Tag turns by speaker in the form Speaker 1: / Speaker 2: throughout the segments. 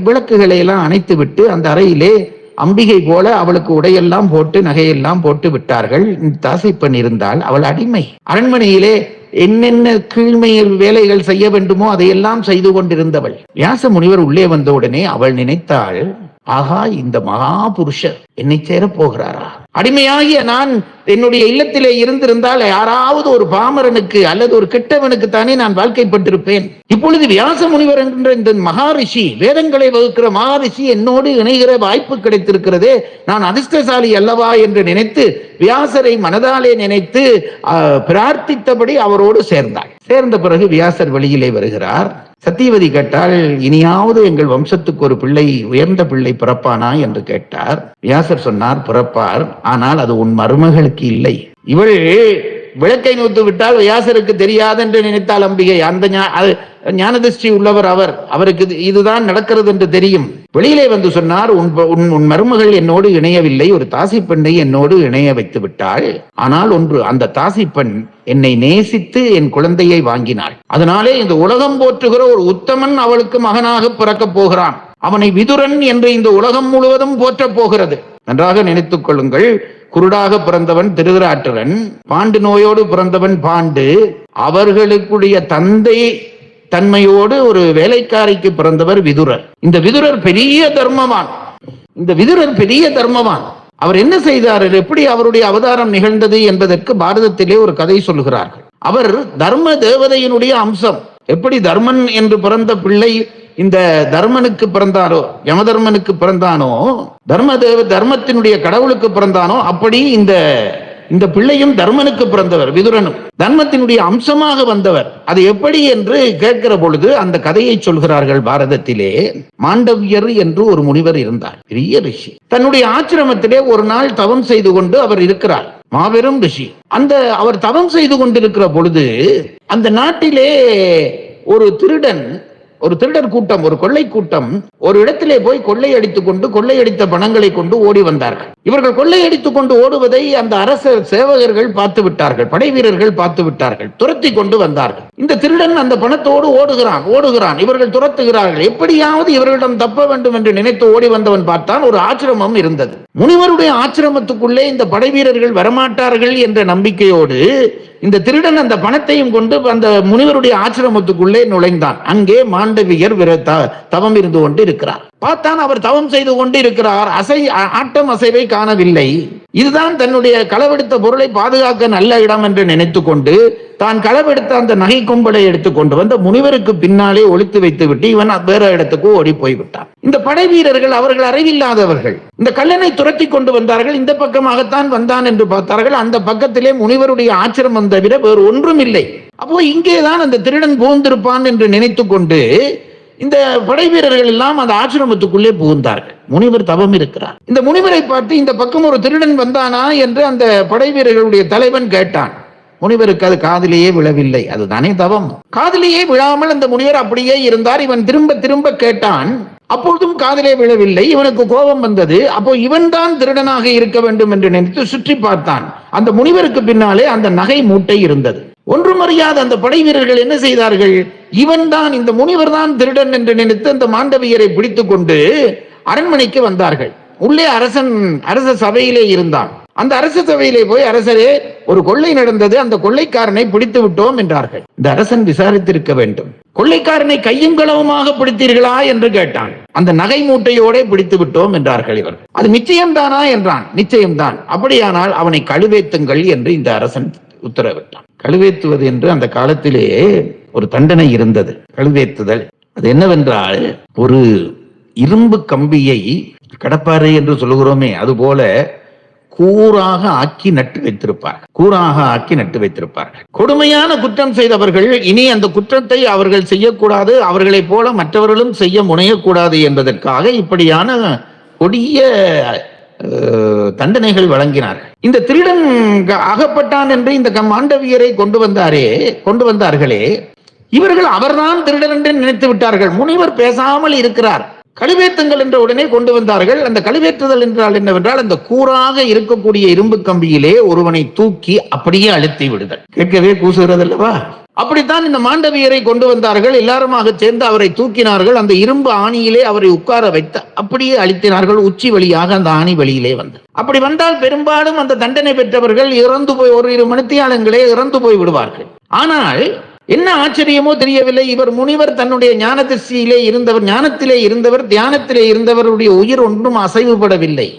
Speaker 1: விளக்குகளை எல்லாம் அணைத்து விட்டு அந்த அறையிலே அம்பிகை போல அவளுக்கு உடையெல்லாம் போட்டு நகையெல்லாம் போட்டு விட்டார்கள். தாசைப்பெண் இருந்தால் அவள் அடிமை. அரண்மனையிலே என்னென்ன கீழ்மையில் வேலைகள் செய்ய வேண்டுமோ அதையெல்லாம் செய்து கொண்டிருந்தவள். வியாச முனிவர் உள்ளே வந்தவுடனே அவள் நினைத்தாள், ஆகா, இந்த மகா புருஷர் என்னை சேரப் போகிறாரா? அடிமையாகிய நான் என்னுடைய இல்லத்திலே இருந்திருந்தால் யாராவது ஒரு பாமரனுக்கு அல்லது ஒரு கெட்டவனுக்கு தானே நான் வாழ்க்கைப்பட்டிருப்பேன். இப்பொழுது வியாச முனிவர் என்ற இந்த மகாரிஷி, வேதங்களை வகுக்கிற மகாரிஷி என்னோடு இணைகிற வாய்ப்பு கிடைத்திருக்கிறதே, நான் அதிர்ஷ்டசாலி அல்லவா என்று நினைத்து வியாசரை மனதாலே நினைத்து பிரார்த்தித்தபடி அவரோடு சேர்ந்தாள். சேர்ந்த பிறகு வியாசர் வெளியிலே வருகிறார். சத்தியவதி கேட்டால், இனியாவது எங்கள் வம்சத்துக்கு ஒரு பிள்ளை, உயர்ந்த பிள்ளை பிறப்பானா என்று கேட்டார். வியாசர் சொன்னார், பிறப்பார், ஆனால் அது உன் மருமகளுக்கு இல்லை. இவள் விளக்கை நூத்து விட்டால் வியாசருக்கு தெரியாது என்று நினைத்தாள் அம்பிகை. அந்த ஞானதிஷ்டி உள்ளவர் அவருக்கு இதுதான் நடக்கிறது என்று தெரியும். வெளியிலே வந்து சொன்னார், உன் மருமகள் என்னோடு இணையவில்லை, ஒரு தாசி பெண்ணை என்னோடு இணைய வைத்து விட்டாள். ஆனால் ஒன்று, அந்த தாசி பெண் என்னை நேசித்து என் குழந்தையை வாங்கினாள். அதனாலே இந்த உலகம் போற்றுகிற ஒரு உத்தமன் அவளுக்கு மகனாக பிறக்கப் போகிறான். அவனை விதுரன் என்று இந்த உலகம் முழுவதும் போற்றப் போகிறது. நன்றாக நினைத்துக் கொள்ளுங்கள். குருடாக பிறந்தவன் திருதராட்டிரன், பாண்டு நோயோடு பிறந்தவன் பாண்டு, அவர்களுக்குடைய தந்தை தன்மையோடு ஒரு வேலைக்காரிக்கு பிறந்தவர் விதுரர். இந்த விதுரர் பெரிய தர்மவான். அவர் என்ன செய்தார், எப்படி அவருடைய அவதாரம் நிகழ்ந்தது என்பதற்கு பாரதத்திலே ஒரு கதை சொல்கிறார்கள். அவர் தர்ம தேவதையினுடைய அம்சம். எப்படி தர்மன் என்று பிறந்த பிள்ளை இந்த தர்மனுக்கு பிறந்தாரோ, யமதர்மனுக்கு பிறந்தானோ, தர்மத்தினுடைய கடவுளுக்கு பிறந்தானோ, அப்படி இந்த பிள்ளையும் தர்மனுக்கு பிறந்தவர், விதுரனும் தர்மத்தினுடைய அம்சமாக வந்தவர். அது எப்படி என்று கேட்கிற பொழுது அந்த கதையை சொல்கிறார்கள் பாரதத்திலே. மாண்டவியர் என்று ஒரு முனிவர் இருந்தார், பெரிய ரிஷி. தன்னுடைய ஆசிரமத்திலே ஒரு நாள் தவம் செய்து கொண்டு அவர் இருக்கிறார், மாபெரும் ரிஷி. அவர் தவம் செய்து கொண்டிருக்கிற பொழுது அந்த நாட்டிலே ஒரு திருடர் கூட்டம், ஒரு கொள்ளை கூட்டம் ஒரு இடத்திலே போய் கொள்ளையடித்த பணங்களை கொண்டு ஓடி வந்தார்கள். இவர்கள் கொள்ளையடித்துக் கொண்டு ஓடுவதை அந்த அரச சேவகர்கள் பார்த்து விட்டார்கள், படை வீரர்கள் பார்த்து விட்டார்கள், துரத்தி கொண்டு வந்தார்கள். இந்த திருடன் அந்த பணத்தோடு ஓடுகிறான். இவர்கள் துரத்துகிறார்கள். எப்படியாவது இவர்களிடம் தப்ப வேண்டும் என்று நினைத்து ஓடி வந்தவன் பார்த்தான், ஒரு ஆசிரமம் இருந்தது. முனிவருடைய ஆசிரமத்துக்குள்ளே இந்த படை வீரர்கள் வரமாட்டார்கள் என்ற நம்பிக்கையோடு இந்த திருடன் அந்த பணத்தையும் கொண்டு அந்த முனிவருடைய ஆசிரமத்துக்குள்ளே நுழைந்தான். அங்கே மாண்டவியர் தவம் இருந்து கொண்டு இருக்கிறார். பார்த்தான், அவர் தவம் செய்து கொண்டு இருக்கிறார். ஆட்டம் அசைவை காணவில்லை. இதுதான் தன்னுடைய களவெடுத்த பொருளை பாதுகாக்க நல்ல இடம் என்று நினைத்து கொண்டு தான் களவெடுத்த அந்த நகை கும்பலை எடுத்துக்கொண்டு வந்து முனிவருக்கு பின்னாலே ஒளித்து வைத்து விட்டு இவன் வேற இடத்துக்கு ஓடி போய்விட்டான். இந்த படை வீரர்கள் அவர்கள் அறிவில்லாதவர்கள். இந்த கல்லனை துரத்தி கொண்டு வந்தார்கள். இந்த பக்கமாகத்தான் வந்தான் என்று பார்த்தார்கள். அந்த பக்கத்திலே முனிவருடைய ஆசிரமம் தவிர வேறு ஒன்றும் இல்லை. அப்போ இங்கேதான் அந்த திருடன் புகுந்திருப்பான் என்று நினைத்து கொண்டு இந்த படை வீரர்கள் எல்லாம் அந்த ஆசிரமத்துக்குள்ளே புகுந்தார்கள். முனிவர் தவம் இருக்கிறார். இந்த முனிவரை பார்த்து, இந்த பக்கம் ஒரு திருடன் வந்தானா என்று அந்த படை வீரர்களுடைய தலைவன் கேட்டான். முனிவருக்கு அது காதிலேயே விழவில்லை. அதுதானே தவம். காதிலேயே விழாமல் அந்த முனிவர் அப்படியே இருந்தார். இவன் திரும்ப திரும்ப கேட்டான். அப்பொழுதும் காதிலே விழவில்லை. இவனுக்கு கோபம் வந்தது. அப்போ இவன் தான் திருடனாக இருக்க வேண்டும் என்று நினைத்து சுற்றி பார்த்தான். அந்த முனிவருக்கு பின்னாலே அந்த நகை மூட்டை இருந்தது. ஒன்றும் அறியாத அந்த படை வீரர்கள் என்ன செய்தார்கள், இவன் தான், இந்த முனிவர் தான் திருடன் என்று நினைத்து அந்த மாண்டவியரை பிடித்துக் கொண்டு அரண்மனைக்கு வந்தார்கள். உள்ளே அரச சபையிலே இருந்தான். அந்த அரச சபையிலே போய், அரசரே, ஒரு கொள்ளை நடந்தது, அந்த கொள்ளைக்காரனை பிடித்து விட்டோம் என்றார்கள். இந்த அரசன் விசாரித்திருக்க வேண்டும். கொள்ளைக்காரனை கையும் களவுமாக பிடித்தீர்களா என்று கேட்டான். அந்த நகை மூட்டையோட பிடித்து விட்டோம் என்றார்கள். இவர், அது நிச்சயம்தானா என்றான். நிச்சயம்தான். அப்படியானால் அவனை கழுவேத்துங்கள் என்று இந்த அரசன் உத்தரவிட்டான். கழுவேத்துவது என்று அந்த காலத்திலே ஒரு தண்டனை இருந்தது, கழுவேத்துதல். அது என்னவென்றால், ஒரு இரும்பு கம்பியை, கடப்பாறை என்று சொல்லுகிறோமே, அதுபோல கூறாக ஆக்கி நட்டு வைத்திருப்பார்கள். கொடுமையான குற்றம் செய்தவர்கள் இனி அந்த குற்றத்தை அவர்கள் செய்யக்கூடாது, அவர்களை போல மற்றவர்களும் செய்ய முனையக்கூடாது என்பதற்காக இப்படியான கொடிய தண்டனைகள் வழங்கினார்கள். இந்த திருடன் அகப்பட்டான் என்று இந்த மாண்டவியரை கொண்டு வந்தார்களே, இவர்கள் அவர்தான் திருடன் என்று நினைத்து விட்டார்கள். முனிவர் பேசாமல் இருக்கிறார். கழுவேத்துங்கள் என்ற உடனே கொண்டு வந்தார்கள். அந்த கழுவேற்றுதல் என்றால் என்னவென்றால், அந்த கூராக இருக்கக்கூடிய இரும்பு கம்பியிலே ஒருவனை தூக்கி அப்படியே அழுத்தி விடுதல். கேட்கவே கூசுகிறது அல்லவா? அப்படித்தான் இந்த மாண்டவியரை கொண்டு வந்தார்கள். எல்லாருமாக சேர்ந்து அவரை தூக்கினார்கள். அந்த இரும்பு ஆணியிலே அவரை உட்கார வைத்து அப்படியே அழுத்தினார்கள். உச்சி வழியாக அந்த ஆணி வெளியிலே வந்து, அப்படி வந்தால் பெரும்பாலும் அந்த தண்டனை பெற்றவர்கள் இறந்து போய், ஒரு 2 மணித்தியாலங்களே இறந்து போய் விடுவார்கள். ஆனால் என்ன ஆச்சரியமோ தெரியவில்லை, இவர் முனிவர் தன்னுடைய ஞான திசையிலே இருந்தவர், ஞானத்திலே இருந்தவர், தியானத்திலே இருந்தவருடைய உயிர் ஒன்றும் அசைவுபடவில்லை.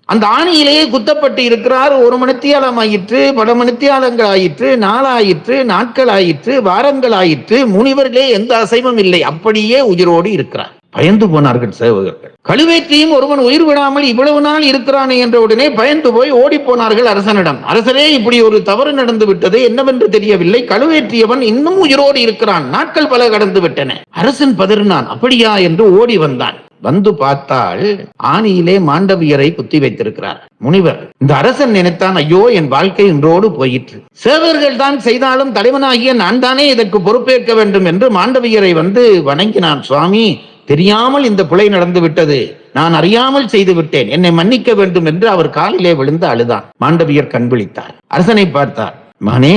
Speaker 1: அந்த ஆணியிலேயே குத்தப்பட்டு இருக்கிறார். 1 மணித்தியாலம் ஆயிற்று, பல மணித்தியாலங்கள் ஆயிற்று, நாளாயிற்று, நாட்கள் ஆயிற்று, வாரங்கள் ஆயிற்று, முனிவர்களே எந்த அசைவும் இல்லை, அப்படியே உயிரோடு இருக்கிறார். பயந்து போனார்கள் சேவகர்கள். கழுவேற்றியும் ஒருவன் உயிர் விடாமல் இவ்வளவு நாள் இருக்கிறானே என்ற உடனே பயந்து போய் ஓடி போனார்கள் அரசனிடம். அரசரே, இப்படி ஒரு தவறு நடந்து விட்டது, என்னவென்று தெரியவில்லை, கழுவேற்றியவன் இன்னும் உயிரோடு இருக்கிறான், நாட்கள் பல கடந்து விட்டன. அரசன் பதறினான். அப்படியா என்று ஓடி வந்தான். வந்து பார்த்தால் ஆணியிலே மாண்டவியரை குத்தி வைத்திருக்கிறார் முனிவர். இந்த அரசன் நினைத்தான், ஐயோ, என் வாழ்க்கை இன்றோடு போயிற்று, சேவர்கள் தான் செய்தாலும் தலைவனாகிய நான் தானே இதற்கு பொறுப்பேற்க வேண்டும் என்று மாண்டவியரை வந்து வணங்கினான். சுவாமி, தெரியாமல் இந்த பிழை நடந்து விட்டது, நான் அறியாமல் செய்து விட்டேன், என்னை மன்னிக்க வேண்டும் என்று அவர் காலிலே விழுந்து அழுதான். மாண்டவியர் கண் விழித்தார். அரசனை பார்த்தார். மகனே,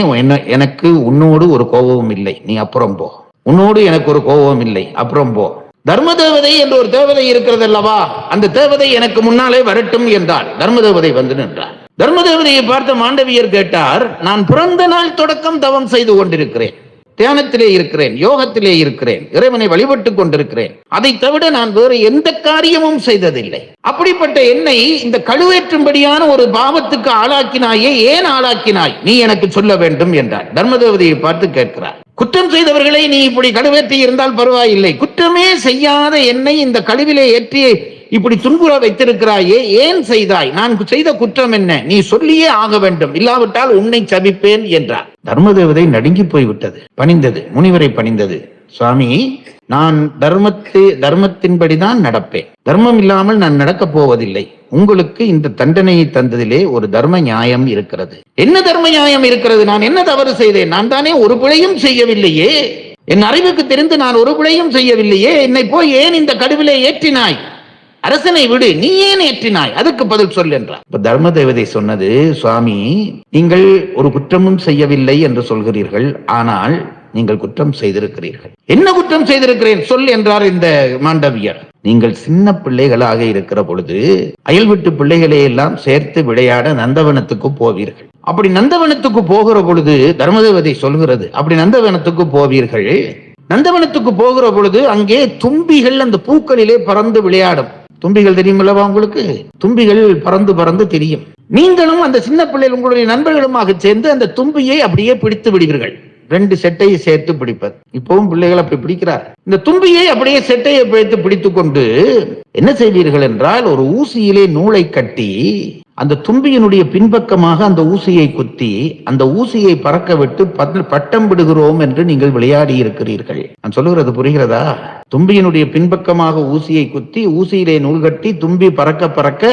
Speaker 1: எனக்கு உன்னோடு ஒரு கோபமும் இல்லை, நீ அப்புறம் போ. உன்னோடு எனக்கு ஒரு கோபமும் இல்லை, அப்புறம் போ. தர்ம தேவதை என்று ஒரு தேவதை இருக்கிறது அல்லவா, அந்த தேவதை எனக்கு முன்னாலே வரட்டும் என்றார். தர்ம தேவதை வந்து நின்றார். தர்ம தேவதையை பார்த்த மாண்டவியர் கேட்டார், நான் பிறந்த நாள் தொடக்கம் தவம் செய்து கொண்டிருக்கிறேன், தியானத்திலே இருக்கிறேன், யோகத்திலே இருக்கிறேன், இறைவனை வழிபட்டுக் கொண்டிருக்கிறேன், அதை தவிர நான் வேறு எந்த காரியமும் செய்ததில்லை. அப்படிப்பட்ட என்னை இந்த கழுவேற்றும்படியான ஒரு பாவத்துக்கு ஆளாக்கினாயே, ஏன் ஆளாக்கினாய், நீ எனக்கு சொல்ல வேண்டும் என்றார். தர்மதேவதையை பார்த்து கேட்கிறார், குற்றம் செய்தவர்களை நீ இப்படி கழுவேற்றி இருந்தால் பரவாயில்லை, குற்றமே செய்யாத என்னை இந்த கழுவிலே ஏற்றி இப்படி துன்புற வைத்திருக்கிறாயே, ஏன் செய்தாய், நான் செய்த குற்றம் என்ன, நீ சொல்லியே ஆக வேண்டும், இல்லாவிட்டால் உன்னை சபிப்பேன் என்றார். தர்மதேவதை நடுங்கி போய்விட்டது, பணிந்தது, முனிவரை பணிந்தது. சுவாமி, நான் தர்மத்தின்படிதான் நடப்பேன், தர்மம் இல்லாமல் நான் நடக்கப் போவதில்லை. உங்களுக்கு இந்த தண்டனையை தந்ததிலே ஒரு தர்ம நியாயம் இருக்கிறது. என்ன தர்ம நியாயம் இருக்கிறது? நான் என்ன தவறு செய்தேன்? நான் தானே ஒரு பிழையும் செய்யவில்லையே, என் அறிவுக்கு தெரிந்து நான் ஒரு பிழையும் செய்யவில்லையே, என்னை போய் ஏன் இந்த கடுவிலே ஏற்றினாய்? அரசனை விடு, நீ ஏன் ஏற்றினாய், அதுக்கு பதில் சொல் என்றார். தர்ம தேவதை சொன்னது, சுவாமி, நீங்கள் ஒரு குற்றமும் செய்யவில்லை என்று சொல்கிறீர்கள், ஆனால் நீங்கள் குற்றம் செய்திருக்கிறீர்கள். என்ன குற்றம் செய்திருக்கிறேன் சொல் என்றார் இந்த மாண்டவியர். நீங்கள் சின்ன பிள்ளைகளாக இருக்கிற பொழுது அயல் வீட்டு பிள்ளைகளை எல்லாம் சேர்த்து விளையாட நந்தவனத்துக்கு போவீர்கள். அப்படி நந்தவனத்துக்கு போகிற பொழுது தர்மதேவதை சொல்கிறது, அப்படி நந்தவனத்துக்கு போவீர்கள். நந்தவனத்துக்கு போகிற பொழுது அங்கே தும்பிகள் அந்த பூக்களிலே பறந்து விளையாடும். தும்பிகள் தெரியுமில்லவா உங்களுக்கு? தும்பிகள் பறந்து பறந்து தெரியும். நீங்களும் அந்த சின்ன பிள்ளைகள் உங்களுடைய நண்பர்களுமாக சேர்ந்து அந்த தும்பியை அப்படியே பிடித்து விடுவீர்கள். 2 செட்டையை சேர்த்து பிடிப்பது. இப்பவும் பிள்ளைகள் அப்படி பிடிக்கிறார். இந்த தும்பியை அப்படியே செட்டையை பிடித்துக் கொண்டு என்ன செய்வீர்கள் என்றால், ஒரு ஊசியிலே நூலை கட்டி அந்த தும்பியினுடைய பின்பக்கமாக அந்த ஊசியை குத்தி அந்த ஊசியை பறக்க விட்டு பட்டம் விடுகிறோம் என்று நீங்கள் விளையாடி இருக்கிறீர்கள். நான் சொல்லுகிறது புரிகிறதா? தும்பியினுடைய பின்பக்கமாக ஊசியை குத்தி ஊசியிலே நூல் கட்டி தும்பி பறக்க பறக்க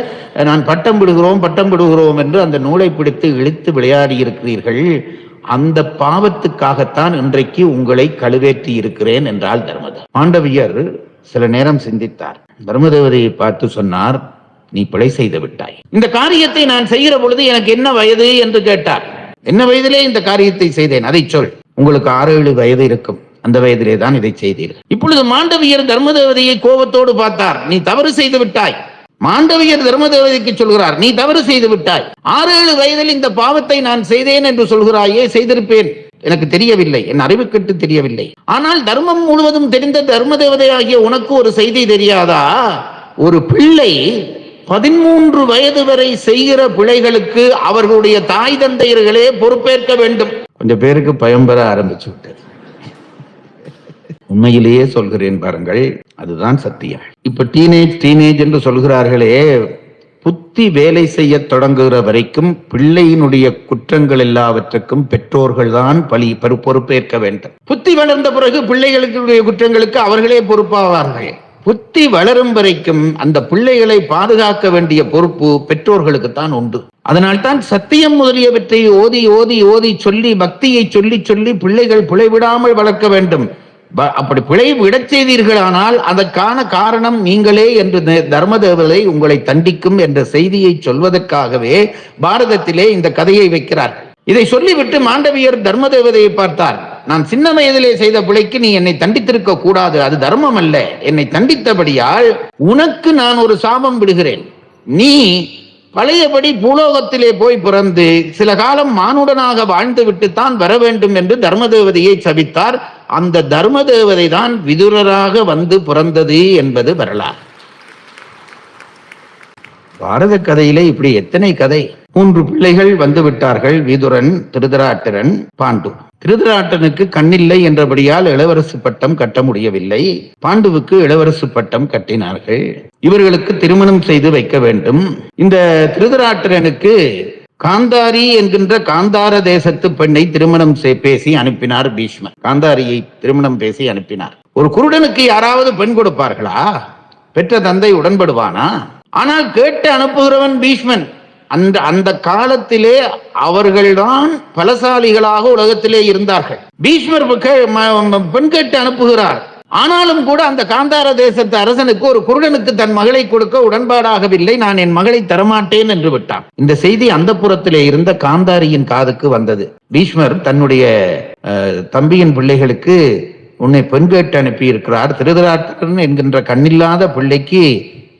Speaker 1: நான் பட்டம் விடுகிறோம் என்று அந்த நூலை பிடித்து இழுத்து விளையாடி இருக்கிறீர்கள். அந்த பாவத்துக்காகத்தான் இன்றைக்கு உங்களை கழுவேற்றி இருக்கிறேன் என்றால் தர்மதேவதை. மாண்டவியர் சில நேரம் சிந்தித்தார். தர்மதேவதையை பார்த்து சொன்னார், நீ பிழை செய்து விட்டாய். இந்த காரியத்தை நான் செய்கிற பொழுது எனக்கு என்ன வயது என்று கேட்டார். என்ன வயதிலே இந்த காரியத்தை செய்தேன், அதை சொல். உங்களுக்கு 6-7 வயது இருக்கும், அந்த வயதிலே தான் இதை செய்தீர்கள். இப்பொழுது மாண்டவியர் தர்மதேவதையை கோபத்தோடு பார்த்தார். நீ தவறு செய்து விட்டாய். மாண்டவியர் தர்மதேவதைக்கு சொல்கிறார், நீ தவறு செய்து விட்டாய். 6-7 வயதில் இந்த பாவத்தை நான் செய்தேன் என்று சொல்கிறாயே, செய்திருப்பேன், எனக்கு தெரியவில்லை, என் அறிவுக்கெட்டு தெரியவில்லை. ஆனால் தர்மம் முழுவதும் தெரிந்த தர்மதேவதை ஆகிய உனக்கு ஒரு செய்தி தெரியாதா? ஒரு பிள்ளை 13 வயது வரை செய்கிற பிழைகளுக்கு அவர்களுடைய தாய் தந்தையர்களே பொறுப்பேற்க வேண்டும். கொஞ்சம் பேருக்கு பயம் பெற ஆரம்பிச்சு விட்டது. உண்மையிலேயே சொல்கிறேன் பாருங்கள், அதுதான் சத்தியம். இப்ப டீனேஜ் என்று சொல்கிறார்களே, புத்தி வேலை செய்ய தொடங்குகிற வரைக்கும் பிள்ளையினுடைய குற்றங்கள் எல்லாவற்றுக்கும் பெற்றோர்கள் தான் பொறுப்பேற்க வேண்டும். புத்தி வளர்ந்த பிறகு பிள்ளைகளுடைய குற்றங்களுக்கு அவர்களே பொறுப்பாவார்கள். புத்தி வளரும் வரைக்கும் அந்த பிள்ளைகளை பாதுகாக்க வேண்டிய பொறுப்பு பெற்றோர்களுக்குத்தான் உண்டு. அதனால்தான் சத்தியம் முதலியவற்றை ஓதி ஓதி ஓதி சொல்லி பக்தியை சொல்லி சொல்லி பிள்ளைகள் பிழைவிடாமல் வளர்க்க வேண்டும். அப்படி பிழை விடச் செய்தீர்களானால் அதற்கான காரணம் நீங்களே என்று தர்ம தேவதை உங்களை தண்டிக்கும் என்ற செய்தியை சொல்வதற்காகவே பாரதத்திலே இந்த கதையை வைக்கிறார்கள். இதை சொல்லிவிட்டு மாண்டவியர் தர்ம தேவதையை பார்த்தார். நான் சின்ன வயதிலே செய்த பிழைக்கு நீ என்னை தண்டித்திருக்க கூடாது, அது தர்மம் அல்ல. என்னை தண்டித்தபடியால் உனக்கு நான் ஒரு சாபம் விடுகிறேன். நீ பழையபடி பூலோகத்திலே போய் பிறந்து சில காலம் மானுடனாக வாழ்ந்து விட்டுத்தான் வர வேண்டும் என்று தர்மதேவதையை சபித்தார். அந்த தர்மதேவதை தான் விதுரராக வந்து பிறந்தது என்பது வரலாறு. பாரத கதையிலே இப்படி எத்தனை கதை. 3 பிள்ளைகள் வந்து விட்டார்கள், விதுரன், திருதராட்டிரன், பாண்டு. திருதராட்டனுக்கு கண்ணில்லை என்றபடியால் இளவரசு பட்டம் கட்ட முடியவில்லை. பாண்டுவுக்கு இளவரசு பட்டம் கட்டினார்கள். இவர்களுக்கு திருமணம் செய்து வைக்க வேண்டும். இந்த திருதராட்டிரனுக்கு காந்தாரி என்கின்ற காந்தார தேசத்து பெண்ணை திருமணம் பேசி அனுப்பினார் பீஷ்மர். காந்தாரியை திருமணம் பேசி அனுப்பினார். ஒரு குருடனுக்கு யாராவது பெண் கொடுப்பார்களா? பெற்ற தந்தை உடன்படுவானா? ஆனால் கேட்டு அனுப்புகிறவன் பீஷ்மன். அந்த காலத்திலே அவர்கள்தான் பலசாலிகளாக உலகத்திலே இருந்தார்கள். பீஷ்மர் பெண் கேட்டு அனுப்புகிறார். ஆனாலும் கூட அந்த காந்தார தேசத்து அரசனுக்கு ஒரு குருடனுக்கு தன் மகளை கொடுக்க உடன்பாடாகவில்லை. நான் என் மகளை தரமாட்டேன் என்று விட்டான். இந்த செய்தி அந்தப்புறத்திலே இருந்த காந்தாரியின் காதுக்கு வந்தது. பீஷ்மர் தன்னுடைய தம்பியின் பிள்ளைகளுக்கு உன்னை பெண் கேட்டு அனுப்பி இருக்கிறார், திருதராட்டிரன் என்கின்ற கண்ணில்லாத பிள்ளைக்கு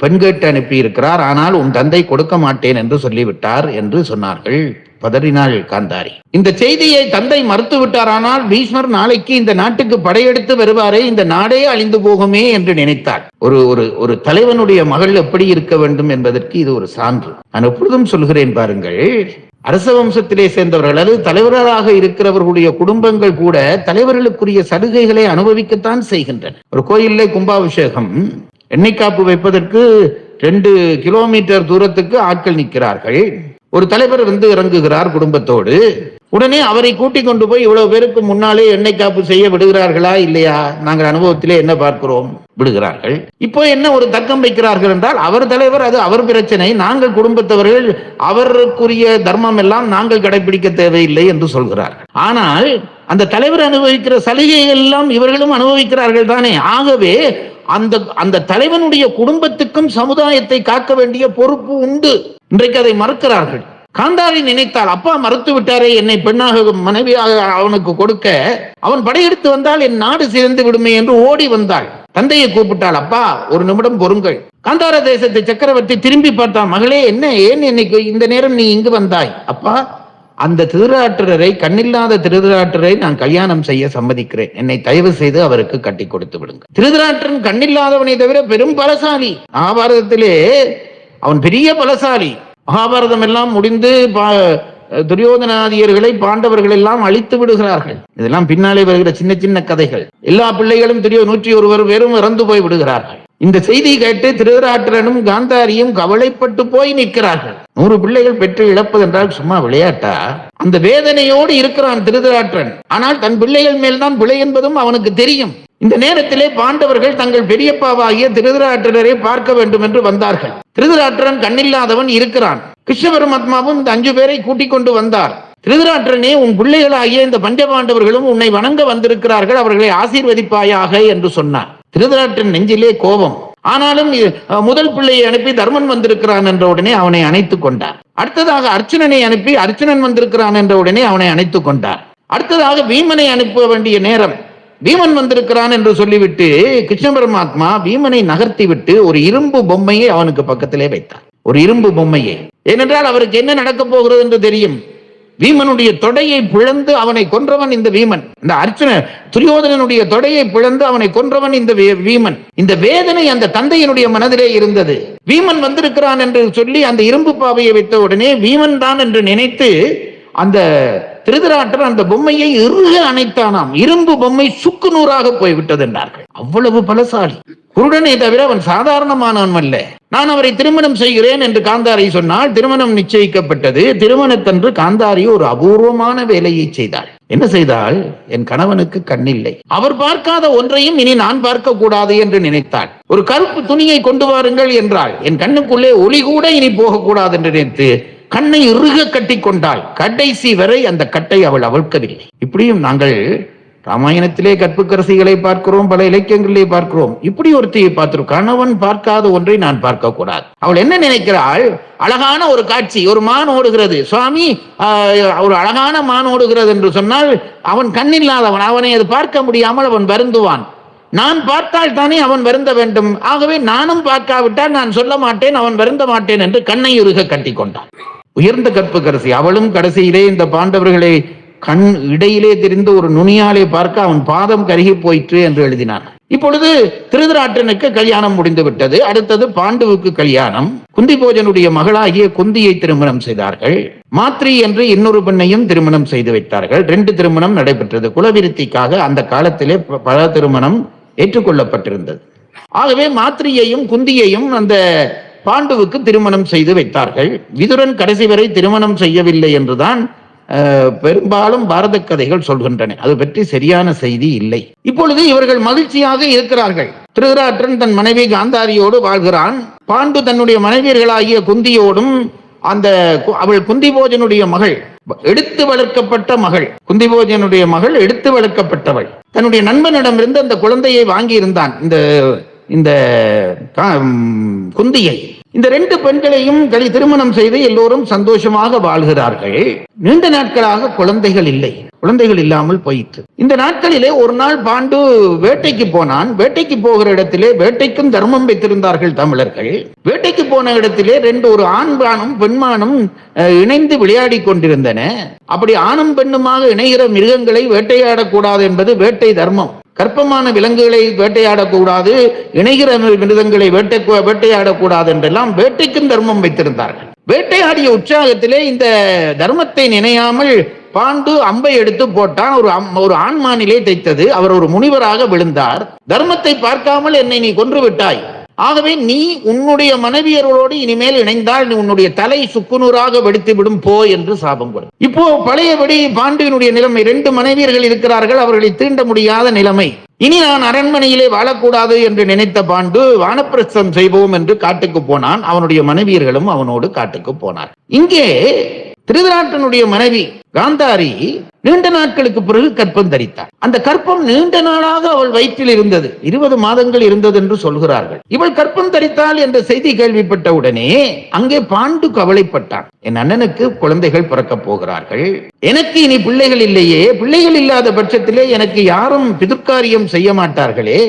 Speaker 1: பெண் கேட்டு அனுப்பி இருக்கிறார், ஆனால் உன் தந்தை கொடுக்க மாட்டேன் என்று சொல்லிவிட்டார் என்று சொன்னார்கள். பதறினாள் காந்தாரி. இந்த செய்தியை தந்தை மறுத்து விட்டாரானால் பீஷ்மர் நாளைக்கு இந்த நாட்டுக்கு படையெடுத்து வருவாரே, இந்த நாடே அழிந்து போகுமே என்று நினைத்தார். ஒரு தலைவனுடைய மகள் எப்படி இருக்க வேண்டும் என்பதற்கு இது ஒரு சான்று. நான் எப்பொழுதும் சொல்கிறேன் பாருங்கள், அரச வம்சத்திலே சேர்ந்தவர்கள் அல்லது தலைவராக இருக்கிறவர்களுடைய குடும்பங்கள் கூட தலைவர்களுக்குரிய சலுகைகளை அனுபவிக்கத்தான் செய்கின்றன. ஒரு கோயிலே கும்பாபிஷேகம், எண்ணெய் காப்பு வைப்பதற்கு 2 கிலோமீட்டர் தூரத்துக்கு ஆட்கள் நிற்கிறார்கள். ஒரு தலைவர் வந்து இறங்குகிறார் குடும்பத்தோடு. உடனே அவரை கூட்டிக் கொண்டு போய் இவ்வளவு பேருக்கு முன்னாலே எண்ணெய் காப்பு செய்ய விடுகிறார்களா இல்லையா? நாங்கள் அனுபவத்திலே என்ன பார்க்கிறோம்? விடுகிறார்கள். இப்போ என்ன ஒரு தர்க்கம் வைக்கிறார்கள் என்றால், அவர் தலைவர், அது அவர் பிரச்சனை, நாங்கள் குடும்பத்தவர்கள் அவருக்குரிய தர்மம் எல்லாம் நாங்கள் கடைபிடிக்க தேவையில்லை என்று சொல்கிறார்கள். ஆனால் அந்த தலைவர் அனுபவிக்கிற சலுகைகள் எல்லாம் இவர்களும் அனுபவிக்கிறார்கள் தானே. ஆகவே அந்த தலைவனுடைய குடும்பத்துக்கும் சமுதாயத்தை காக்க வேண்டிய பொறுப்பு உண்டு. இன்றைக்கு அதை மறுக்கிறார்கள். காந்தாரி நினைத்தால், அப்பா மறுத்து விட்டாரே என்னை பெண்ணாக மனைவியாக அவனுக்கு கொடுக்க, அவன் படையெடுத்து வந்தால் என் நாடு சிறந்து விடுமே என்று ஓடி வந்தாள். தந்தையை கூப்பிட்டாள், அப்பா ஒரு நிமிடம் பொறுங்கள். காந்தார தேசத்தை சக்கரவர்த்தி திரும்பி பார்த்தான். மகளே, என்ன, ஏன் இன்னைக்கு இந்த நேரம் நீ இங்கு வந்தாய்? அப்பா, அந்த திருதராட்டிரரை, கண்ணில்லாத திருதராட்டிரரை நான் கல்யாணம் செய்ய சம்மதிக்கிறேன். என்னை தயவு செய்து அவருக்கு கட்டி கொடுத்து விடுங்க. திருதராட்டிரன் கண்ணில்லாதவனை தவிர பெரும் பலசாலி. மகாபாரதத்திலே அவன் பெரிய பலசாலி. மகாபாரதம் எல்லாம் முடிந்து துரியோதனாதியர்களை பாண்டவர்கள் எல்லாம் அழித்து விடுகிறார்கள். இதெல்லாம் பின்னாலே வருகிற சின்ன சின்ன கதைகள். எல்லா பிள்ளைகளும் 101 பேரும் இறந்து போய் விடுகிறார்கள். இந்த செய்தி கேட்டு திருதராட்டிரனும் காந்தாரியும் கவலைப்பட்டு போய் நிற்கிறார்கள். 100 பிள்ளைகள் பெற்று இழப்பது என்றால் சும்மா விளையாட்டா? அந்த வேதனையோடு இருக்கிறான் திருதராட்டிரன். ஆனால் தன் பிள்ளைகள் மேல்தான் பிழை என்பதும் அவனுக்கு தெரியும். இந்த நேரத்திலே பாண்டவர்கள் தங்கள் பெரியப்பாவாகிய திருதராட்டிரரை பார்க்க வேண்டும் என்று வந்தார்கள். திருதராட்டிரன் கண்ணில்லாதவன் இருக்கிறான். கிருஷ்ண பரமாத்மாவும் இந்த 5 பேரை கூட்டிக் கொண்டு வந்தார். திருதராட்டிரனே, உன் பிள்ளைகளாகிய இந்த பஞ்சபாண்டவர்களும் உன்னை வணங்க வந்திருக்கிறார்கள், அவர்களை ஆசீர்வதிப்பாயாக என்று சொன்னார். திருதராட்டிரன் நெஞ்சிலே கோபம். ஆனாலும் முதல் பிள்ளையை அனுப்பி தர்மன் வந்திருக்கிறான் என்ற உடனே அவனை அணைத்துக் கொண்டார். அடுத்ததாக அர்ச்சுனனை அனுப்பி அர்ச்சுனன் வந்திருக்கிறான் என்ற உடனே அவனை அணைத்துக் கொண்டார். அடுத்ததாக பீமனை அனுப்ப வேண்டிய நேரம், பீமன் வந்திருக்கிறான் என்று சொல்லிவிட்டு கிருஷ்ண பரமாத்மா பீமனை நகர்த்தி விட்டு ஒரு இரும்பு பொம்மையை அவனுக்கு பக்கத்திலே வைத்தார். ஒரு இரும்பு பொம்மையை. ஏனென்றால் அவருக்கு என்ன நடக்க போகிறது என்று தெரியும். பீமனுடைய தொடையை பிளந்து அவனை கொன்றவன் இந்த பீமன். இந்த அர்ச்சுன துரியோதனனுடைய தொடையை பிளந்து அவனை கொன்றவன் இந்த பீமன். இந்த வேதனை அந்த தந்தையினுடைய மனதிலே இருந்தது. பீமன் வந்திருக்கிறான் என்று சொல்லி அந்த இரும்பு பாவையை வைத்த உடனே பீமன் தான் என்று நினைத்து அந்த திருதராட்டர் அந்த பொம்மையை இறுக அணைத்தானாம். இரும்பு பொம்மை சுக்கு நூறாக போய்விட்டது என்றார்கள். அவ்வளவு பலசாலி. குருடனை தவிர அவன் சாதாரணமானவன் அல்ல. நான் அவரை திருமணம் செய்கிறேன் என்று காந்தாரி சொன்னால் திருமணம் நிச்சயிக்கப்பட்டது. திருமணத்தன்று காந்தாரி ஒரு அபூர்வமான வேலையை செய்தாள். என்ன செய்தால், என் கணவனுக்கு கண்ணில்லை, அவர் பார்க்காத ஒன்றையும் இனி நான் பார்க்க கூடாது என்று நினைத்தாள். ஒரு கருப்பு துணியை கொண்டு வாருங்கள் என்றாள். என் கண்ணுக்குள்ளே ஒளி கூட இனி போகக்கூடாது என்று நினைத்து கண்ணை இறுக கட்டி கொண்டாள். கடைசி வரை அந்த கட்டை அவள் அவிழ்க்கவில்லை. இப்படியும் நாங்கள் ராமாயணத்திலே கற்புக்கரசிகளை பார்க்கிறோம், பல இலக்கியங்களிலே பார்க்கிறோம். இப்படி ஒருத்தியை பார்த்திருக்கோம். கணவன் பார்க்காத ஒன்றை நான் பார்க்க கூடாது. அவள் என்ன நினைக்கிறாள்? அழகான ஒரு காட்சி, ஒரு மான் ஓடுகிறது. சுவாமி, ஒரு அழகான மான் ஓடுகிறது என்று சொன்னால் அவன் கண்ணில்லாதவன், அவனை அது பார்க்க முடியாமல் அவன் வருந்துவான். நான் பார்த்தால் தானே அவன் வருந்த வேண்டும். ஆகவே நானும் பார்க்காவிட்டால் நான் சொல்ல மாட்டேன், அவன் வருந்த மாட்டேன் என்று கண்ணை உருக கட்டி கொண்டான். உயர்ந்த கற்புக்கரசி. அவளும் கடைசியிலே இந்த பாண்டவர்களை கண் இடையிலே தெரிந்த ஒரு நுனியாலே பார்க்க அவன் பாதம் கருகி போயிற்று என்று எழுதினான். இப்பொழுது திருதராட்டனுக்கு கல்யாணம் முடிந்து விட்டது. அடுத்தது பாண்டுவுக்கு கல்யாணம். குந்தி போஜனுடைய மகளாகிய குந்தியை திருமணம் செய்தார்கள். மாத்ரி என்று இன்னொரு பெண்ணையும் திருமணம் செய்து வைத்தார்கள். 2 திருமணம் நடைபெற்றது. குலவிருத்திக்காக அந்த காலத்திலே பல திருமணம் ஏற்றுக்கொள்ளப்பட்டிருந்தது. ஆகவே மாத்ரியையும் குந்தியையும் அந்த பாண்டுவுக்கு திருமணம் செய்து வைத்தார்கள். விதுரன் கடைசி வரை திருமணம் செய்யவில்லை என்றுதான் பெரும்பாலும் பாரத கதைகள் சொல்கின்றன. அது பற்றி சரியான செய்தி இல்லை. இப்பொழுது இவர்கள் மகிழ்ச்சியாக இருக்கிறார்கள். திருதராட்டன் தன் மனைவி காந்தாரியோடு வாழ்கிறான். பாண்டு தன்னுடைய மனைவியர்களாகிய குந்தியோடும், அவள் குந்திபோஜனுடைய மகள், எடுத்து வளர்க்கப்பட்ட மகள், குந்திபோஜனுடைய மகள் எடுத்து வளர்க்கப்பட்டவள், தன்னுடைய நண்பனிடமிருந்து அந்த குழந்தையை வாங்கி இருந்தான், இந்த குந்தியை. இந்த 2 பெண்களையும் திருமணம் செய்து எல்லோரும் சந்தோஷமாக வாழ்கிறார்கள். நீண்ட நாட்களாக குழந்தைகள் இல்லை. குழந்தைகள் இல்லாமல் போயிற்று. இந்த நாட்களிலே ஒரு நாள் பாண்டு வேட்டைக்கு போனான். வேட்டைக்கு போகிற இடத்திலே, வேட்டைக்கும் தர்மம் வைத்திருந்தார்கள் தமிழர்கள். வேட்டைக்கு போன இடத்திலே ஒரு ஆண்மானும் பெண்மானும் இணைந்து விளையாடி கொண்டிருந்தன. அப்படி ஆணும் பெண்ணுமாக இணைகிற மிருகங்களை வேட்டையாடக்கூடாது என்பது வேட்டை தர்மம். கற்பமான விலங்குகளை வேட்டையாடக்கூடாது, இணைகிற மிருகங்களை வேட்டையாடக்கூடாது என்றெல்லாம் வேட்டைக்கும் தர்மம் வைத்திருந்தார்கள். வேட்டையாடிய உற்சாகத்திலே இந்த தர்மத்தை நினையாமல் பாண்டு அம்பை எடுத்து போட்டான். ஒரு ஆண்மானிலே தைத்தது. அவர் ஒரு முனிவராக விழுந்தார். தர்மத்தை பார்க்காமல் என்னை நீ கொன்று விட்டாய். ஆகவே நீ உன்னுடைய மனைவியரோடு இனிமேல் இணைந்தால் நீ உன்னுடைய தலை சுக்குநூறாக வெடித்து விடும் போ என்று சாபம் கொடு. இப்போ பழையபடி பாண்டுவினுடைய நிலைமை, 2 மனைவியர்கள் இருக்கிறார்கள், அவர்களை தீண்ட முடியாத நிலைமை. இனி நான் அரண்மனையிலே வாழக்கூடாது என்று நினைத்த பாண்டு வானப்பிரஸ்தம் செய்வோம் என்று காட்டுக்கு போனான். அவனுடைய மனைவியர்களும் அவனோடு காட்டுக்கு போனார். இங்கே திருதராட்டனுடைய மனைவி காந்தாரி நீண்ட நாட்களுக்கு பிறகு கற்பம் தரித்தார். அந்த கற்பம் நீண்ட நாளாக அவள் வயிற்றில் இருந்தது. 20 மாதங்கள் இருந்தது என்று சொல்கிறார்கள். இவள் கற்பம் தரித்தாள் என்ற செய்தி கேள்விப்பட்ட உடனே அங்கே பாண்டு கவலைப்பட்டான். என் அண்ணனுக்கு குழந்தைகள் பிறக்கப் போகிறார்கள், எனக்கு இனி பிள்ளைகள் இல்லையே, பிள்ளைகள் இல்லாத பட்சத்திலே எனக்கு யாரும் பிதுர்காரியம் செய்ய மாட்டார்களே,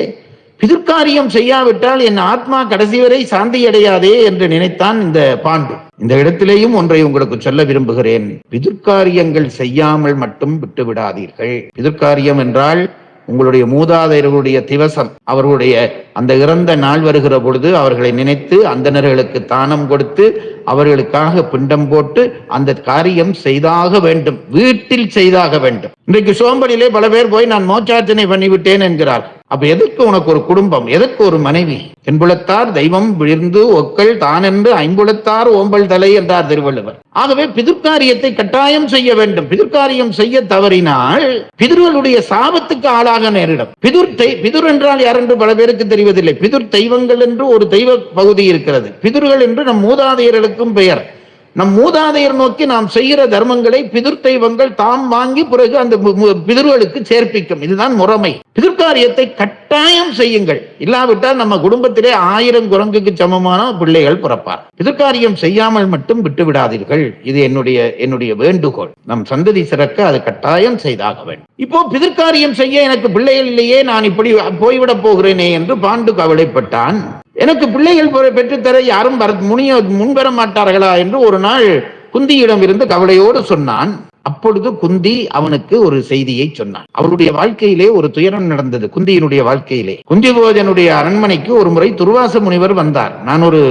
Speaker 1: பிதுர்காரியம் செய்யாவிட்டால் என் ஆத்மா கடைசி வரை சாந்தி அடையாதே என்று நினைத்தான் இந்த பாண்டு. இந்த இடத்திலேயும் ஒன்றை உங்களுக்கு சொல்ல விரும்புகிறேன். பிதுர்காரியங்கள் செய்யாமல் மட்டும் விட்டு விடாதீர்கள். பிதுர்காரியம் என்றால் உங்களுடைய மூதாதையர்களுடைய திவசம், அவர்களுடைய அந்த இறந்த நாள் வருகிற பொழுது அவர்களை நினைத்து அந்தணர்களுக்கு தானம் கொடுத்து அவர்களுக்காக பிண்டம் போட்டு அந்த காரியம் செய்தாக வேண்டும், வீட்டில் செய்தாக வேண்டும். இன்றைக்கு சோம்பலிலே பல பேர் போய் நான் மோட்சார்ச்சனை பண்ணிவிட்டேன் என்கிறார். அப்ப எதற்கு உனக்கு ஒரு குடும்பம், எதற்கு ஒரு மனைவி? தென்புலத்தார் தெய்வம் விழுந்து ஒக்கள் தான் என்று ஐம்புலத்தார் ஓம்பல் தலை என்றார் திருவள்ளுவர். ஆகவே பிதுர்காரியத்தை கட்டாயம் செய்ய வேண்டும். பிதுர்காரியம் செய்ய தவறினால் பிதுர்களுடைய சாபத்துக்கு ஆளாக நேரிடும். பிதுர் என்றால் யார் என்று பல பேருக்கு தெரிவதில்லை. பிதுர் தெய்வங்கள் என்று ஒரு தெய்வ பகுதி இருக்கிறது. பிதுர்கள் என்று நம் மூதாதையர்களுக்கும் பெயர். நம் மூதாதையர் நோக்கி நாம் செய்கிற தர்மங்களை பிதுர் தெய்வங்கள் தாம் வாங்கி பிறகு அந்த பிதுர்களுக்கு சேர்ப்பிக்கும். இதுதான் முறைமை. பிதுர்காரியத்தை கட்டாயம் செய்யுங்கள். இல்லாவிட்டால் நம்ம குடும்பத்திலே 1000 குரங்குக்கு சமமான பிள்ளைகள் பிறப்பார். பிதுர்காரியம் செய்யாமல் மட்டும் விட்டு விடாதீர்கள். இது என்னுடைய வேண்டுகோள். நம் சந்ததி சிறக்க அது கட்டாயம் செய்தாக வேண்டும். இப்போ பிதுர்காரியம் செய்ய எனக்கு பிள்ளைகள் இல்லையே, நான் இப்படி போய்விடப் போகிறேனே என்று பாண்டு கவலைப்பட்டான். எனக்கு பிள்ளைகள் பெற்றுத்தர யாரும் முன்வர மாட்டார்களா என்று ஒரு நாள் குந்தியிடம் இருந்து கவலையோடு சொன்னான். அப்பொழுது குந்தி அவனுக்கு ஒரு செய்தியை சொன்னான். அவருடைய வாழ்க்கையிலே ஒரு துயரம் நடந்தது. குந்தியினுடைய வாழ்க்கையிலே குந்திபோஜனுடைய அரண்மனைக்கு ஒரு முறை துர்வாச முனிவர் வந்தார். நான் ஒரு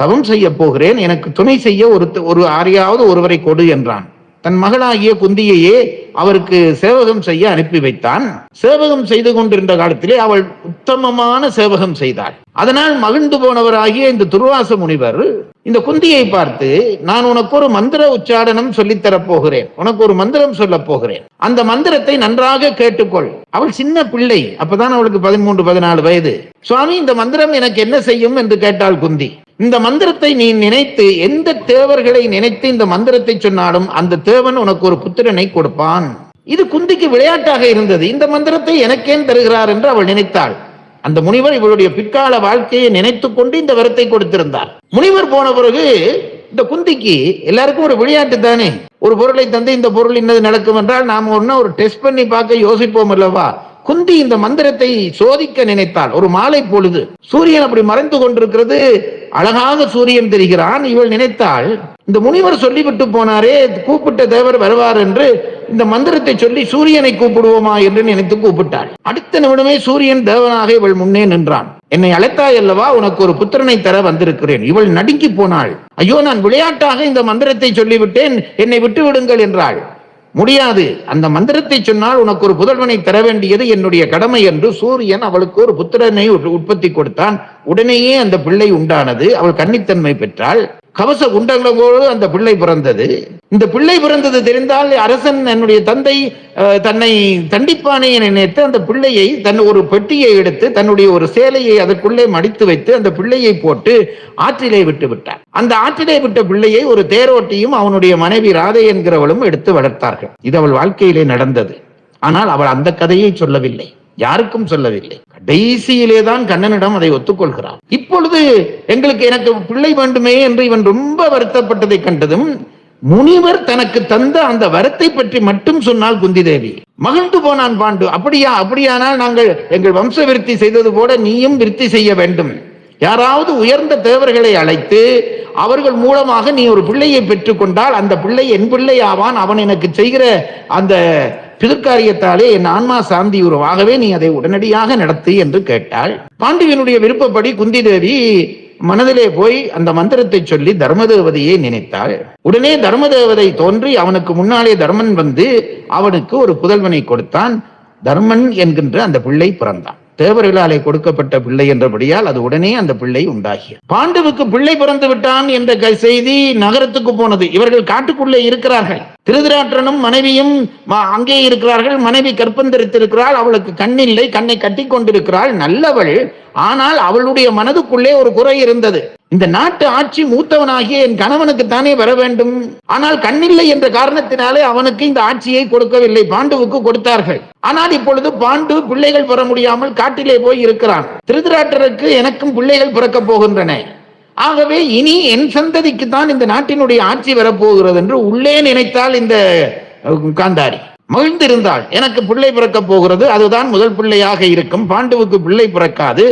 Speaker 1: தவம் செய்ய போகிறேன், எனக்கு துணை செய்ய ஒரு ஆரியாவது ஒருவரை கொடு என்றான். தன் மகளாகிய குந்தியையே அவருக்கு சேவகம் செய்ய அனுப்பி வைத்தான். சேவகம் செய்து கொண்டிருந்த காலத்திலே அவள் உத்தமமான சேவகம் செய்தாள். அதனால் மகிழ்ந்து போனவராகிய இந்த துர்வாச முனிவர் இந்த குந்தியை பார்த்து, நான் உனக்கு ஒரு மந்திர உச்சாடனம் சொல்லித்தரப் போகிறேன், உனக்கு ஒரு மந்திரம் சொல்ல போகிறேன், அந்த மந்திரத்தை நன்றாக கேட்டுக்கொள். அவள் சின்ன பிள்ளை, அப்பதான் அவளுக்கு 13-14 வயது. சுவாமி, இந்த மந்திரம் எனக்கு என்ன செய்யும் என்று கேட்டாள் குந்தி. இந்த மந்திரத்தை நீ நினைத்து, எந்த தேவர்களை நினைத்து இந்த மந்திரத்தை சொன்னாலும் அந்த தேவன் உனக்கு ஒரு புத்திரனை கொடுப்பான் இது குந்திக்கு விளையாட்டாக இருந்தது. இந்த மந்திரத்தை எனக்கேன் தருகிறார் என்று அவள் நினைத்தாள். அந்த முனிவர் இவளுடைய பிற்கால வாழ்க்கையை நினைத்துக் கொண்டு இந்த வரத்தை கொடுத்திருந்தார். முனிவர் போன பிறகு இந்த குந்திக்கு எல்லாருக்கும் ஒரு விளையாட்டு தானே, ஒரு பொருளை தந்து இந்த பொருள் இன்னது நடக்கும் என்றால் நாம ஒரு டெஸ்ட் பண்ணி பார்க்க யோசிப்போம் அல்லவா. குந்தி இந்த மந்திரத்தை சோதிக்க நினைத்தாள். ஒரு மாலை பொழுது சூரியன் அப்படி மறைந்து கொண்டிருக்கிறது, அழகாக சூரியன் தெரிகிறான். இவள் நினைத்தாள், இந்த முனிவர் சொல்லிவிட்டு போனாரே கூப்பிட்ட தேவர் வருவார் என்று, இந்த மந்திரத்தை சொல்லி சூரியனை கூப்பிடுவோமா என்று நினைத்து கூப்பிட்டாள். அடுத்த நிமிடமே சூரியன் தேவனாக இவள் முன்னே நின்றான். என்னை அழைத்தாய் அல்லவா, உனக்கு ஒரு புத்திரனை தர வந்திருக்கிறேன். இவள் நடுங்கி போனாள். ஐயோ, நான் விளையாட்டாக இந்த மந்திரத்தை சொல்லிவிட்டேன், என்னை விட்டு விடுங்கள் என்றாள். முடியாது, அந்த மந்திரத்தை சொன்னால் உனக்கு ஒரு புதல்வனை தர வேண்டியது என்னுடைய கடமை என்று சூரியன் அவளுக்கு ஒரு புத்திரனை உற்பத்தி கொடுத்தான். உடனேயே அந்த பிள்ளை உண்டானது. அவள் கன்னித்தன்மை பெற்றாள். கவச குண்டங்களோடு அந்த பிள்ளை பிறந்தது. இந்த பிள்ளை பிறந்தது தெரிந்தால் அரசன் என்னுடைய தந்தை தன்னை தண்டிப்பானே என நினைத்து அந்த பிள்ளையை தன் ஒரு பெட்டியை எடுத்து தன்னுடைய ஒரு சேலையை அதற்குள்ளே மடித்து வைத்து அந்த பிள்ளையை போட்டு ஆற்றிலே விட்டு விட்டார். அந்த ஆற்றிலே விட்ட பிள்ளையை ஒரு தேரோட்டியும் அவனுடைய மனைவி ராதை என்கிறவளும் எடுத்து வளர்த்தார்கள். இது அவள் வாழ்க்கையிலே நடந்தது. ஆனால் அவள் அந்த கதையை சொல்லவில்லை, யாருக்கும் சொல்லவில்லை. கடைசியிலேதான் கண்ணனிடம் அதை ஒத்துக்கொள்கிறார். இப்பொழுது எனக்கு பிள்ளை வேண்டுமே என்று இவன் ரொம்ப வருத்தப்பட்டதை கண்டதும் முனிவர் தனக்கு தந்த அந்த வரத்தை பற்றி மட்டும் சொன்னால் குந்தி தேவி மகிழ்ந்து போனான் பாண்டு. அப்படியானால் நாங்கள் எங்கள் வம்ச விருத்தி செய்தது போல நீயும் விருத்தி செய்ய வேண்டும். யாராவது உயர்ந்த தேவர்களை அழைத்து அவர்கள் மூலமாக நீ ஒரு பிள்ளையை பெற்றுக் கொண்டால் அந்த பிள்ளை என் பிள்ளை ஆவான். அவன் எனக்கு செய்கிற அந்த பிதற்காரியத்தாலே என் ஆன்மா சாந்தியுறும். ஆகவே நீ அதை உடனடியாக நடத்து என்று கேட்டாள். பாண்டுவினுடைய விருப்பப்படி குந்தி தேவி மனதிலே போய் அந்த மந்திரத்தை சொல்லி தர்மதேவதையை நினைத்தாள். உடனே தர்மதேவதை தோன்றி அவனுக்கு முன்னாலே தர்மன் வந்து அவனுக்கு ஒரு புதல்வனை கொடுத்தான். தர்மன் என்கின்ற அந்த பிள்ளை பிறந்தான். தேவர்களாலே கொடுக்கப்பட்ட பிள்ளை என்றபடியால் அது உடனே அந்த பிள்ளை உண்டாகிய. பாண்டுவுக்கு பிள்ளை பிறந்து விட்டான் என்ற செய்தி நகரத்துக்கு போனது. இவர்கள் காட்டுக்குள்ளே இருக்கிறார்கள். திருதராட்டிரனும் மனைவியும் அங்கே இருக்கிறார்கள். மனைவி கற்பந்தரித்திருக்கிறாள். அவளுக்கு கண்ணில்லை, கண்ணை கட்டி கொண்டிருக்கிறாள். நல்லவள். ஆனால் அவளுடைய மனதுக்குள்ளே ஒரு குறை இருந்தது. இந்த நாட்டு ஆட்சி மூத்தவனாகிய என் கணவனுக்கு தானே வர வேண்டும். ஆனால் கண்ணில்லை என்ற காரணத்தினாலே அவனுக்கு இந்த ஆட்சியை கொடுக்கவில்லை, பாண்டுவுக்கு கொடுத்தார்கள். ஆனால் இப்பொழுது பாண்டு பிள்ளைகள் பெற முடியாமல் காட்டிலே போய் இருக்கிறான். திருதராட்டருக்கு எனக்கும் பிள்ளைகள் பிறக்க போகின்றன. ஆகவே இனி என் சந்ததிக்கு தான் இந்த நாட்டினுடைய ஆட்சி வரப்போகிறது என்று உள்ளே நினைத்தால் இந்த காந்தாரி மகிழ்ந்திருந்தாள். எனக்கு பிள்ளை பிறக்க போகிறது, அதுதான் முதல் பிள்ளையாக இருக்கும். பாண்டுவுக்கு பிள்ளை பிறக்காது.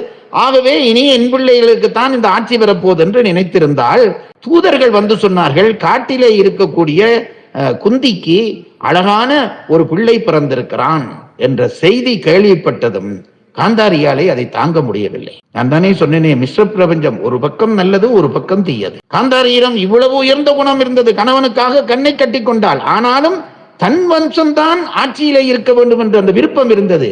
Speaker 1: ஆகவே இனி என் பிள்ளைகளுக்கு தான் இந்த ஆட்சி வரப்போகுது என்று நினைத்திருந்தால் தூதர்கள் வந்து சொன்னார்கள், காட்டிலே இருக்கக்கூடிய குந்திக்கு அழகான ஒரு பிள்ளை பிறந்திருக்கிறான் என்ற செய்தி கேள்விப்பட்டதும் காந்தாரியாலே அதை தாங்க முடியவில்லை. நான் தானே சொன்னேனே, மிஸ்ர பிரபஞ்சம் ஒரு பக்கம் நல்லது, ஒரு பக்கம் தீயது. காந்தாரியிடம் இவ்வளவு உயர்ந்த குணம் இருந்தது. கணவனுக்காக கண்ணை கட்டி கொண்டாள். ஆனாலும் தன் வம்சம்தான் ஆட்சியிலே இருக்க வேண்டும் என்று அந்த விருப்பம் இருந்தது.